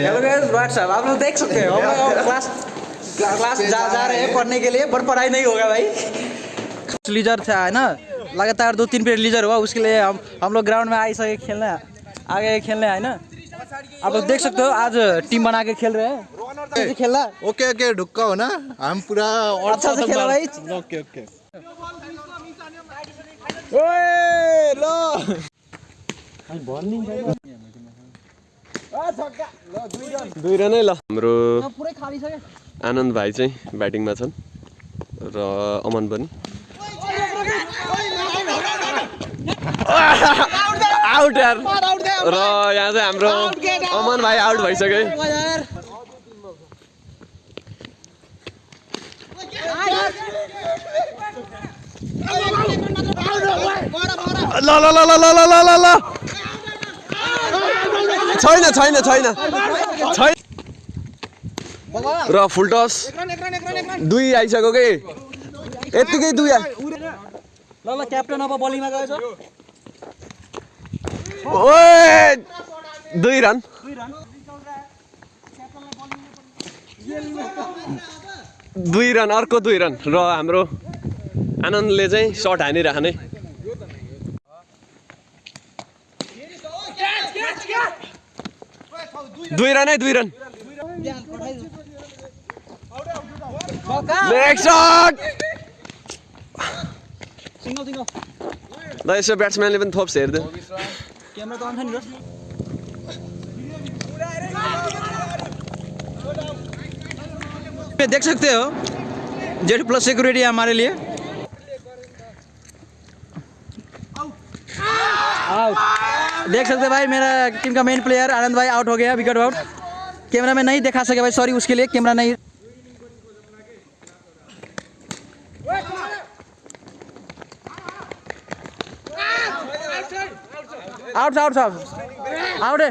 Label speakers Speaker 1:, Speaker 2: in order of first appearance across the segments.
Speaker 1: Hello guys, WhatsApp आप लोग देख सकते हो हम लोग क्लास जा रहे हैं पढ़ने के लिए, पर पढ़ाई नहीं होगा भाई। लीजर था है ना, लगातार 2-3 पीरियड लीजर हुआ, उसके लिए हम लोग ग्राउंड में आगे खेलने है ना। आप लोग देख सकते हो आज टीम बना के खेल रहे हैं। खेलना
Speaker 2: ओके ओके ढुक्का हो ना, हम पूरा
Speaker 1: अच्छा से खेला भाई।
Speaker 2: ओके ओके ओए लो
Speaker 3: दुई रनै ल। हाम्रो आनन्द भाइ चाहिँ ब्याटिङमा छन् र अमन पनि आउट यार। र यहाँ चाहिँ हाम्रो अमन भाइ आउट भइसक्यो। ल ल ल ल ल ल ल ल छैन छैन छैन छैन र फुल टस 2 आइसक्यो के यतिकै 2
Speaker 1: ल क्याप्टन अब बलिङमा गएछ।
Speaker 3: ओए 2 रन 2 रन अर्को 2 रन र हाम्रो आनन्दले चाहिँ सर्ट हानिराख्ने। 2 रन है 2 रन। नेक्स्ट शट
Speaker 1: सिंगल
Speaker 3: ल यसो ब्याट्सम्यानले पनि थोप्स हेर्दै
Speaker 1: क्यामेरा त अन छ नि र। देख सकते हो Z+ सिक्योरिटी हमारे लिए। आउट देख सकते भाई, मेरा टीम का मेन प्लेयर आनंद भाई आउट हो गया, विकेट आउट। कैमरा में नहीं दिखा सके भाई, सॉरी उसके लिए। कैमरा नहीं आउट आउट आउट है।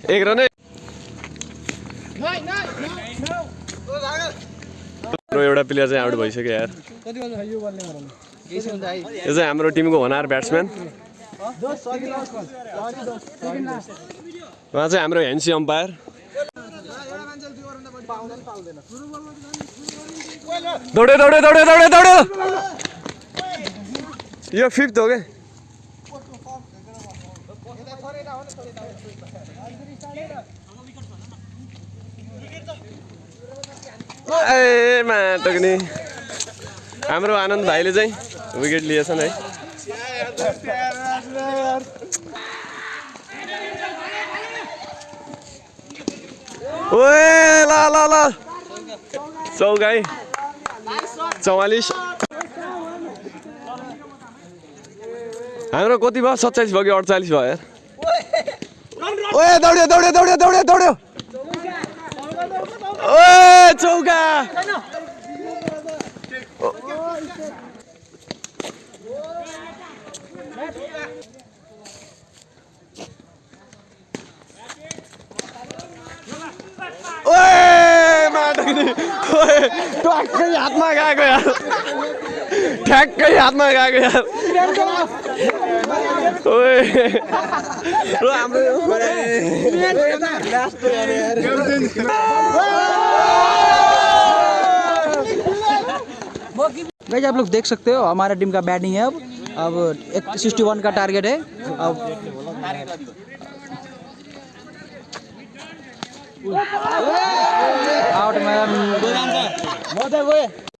Speaker 3: एक रन है। एउटा प्लेयर चाहिँ आउट भइसक्यो यार। यो चाहिँ हाम्रो टिमको होनार ब्याट्सम्यान। उहाँ चाहिँ हाम्रो हेन्सी अम्पायर। दौड्यो दौड्यो दौड्यो दौड्यो दौड्यो यो 5th हो क्या। ए माटक्ने हाम्रो आनन्द भाइले चाहिँ विकेट लिएछन् है। ओए ल ल ल चौकाई 44। हाम्रो कति भयो 27 भयो कि 48 भयो यार। ओए दौड्यो दौड्यो दौड्यो दौड्यो दौड्यो ओए चौका। ओए माटक्ने ओए ठ्याक्कै हातमा गएको यार, ठ्याक्कै हातमा गएको यार। ओए र हाम्रो
Speaker 1: गाइस आप लोग देख सकते हो हमारा टीम का बैटिंग है। अब 61 का टारगेट है। अब आउट मैन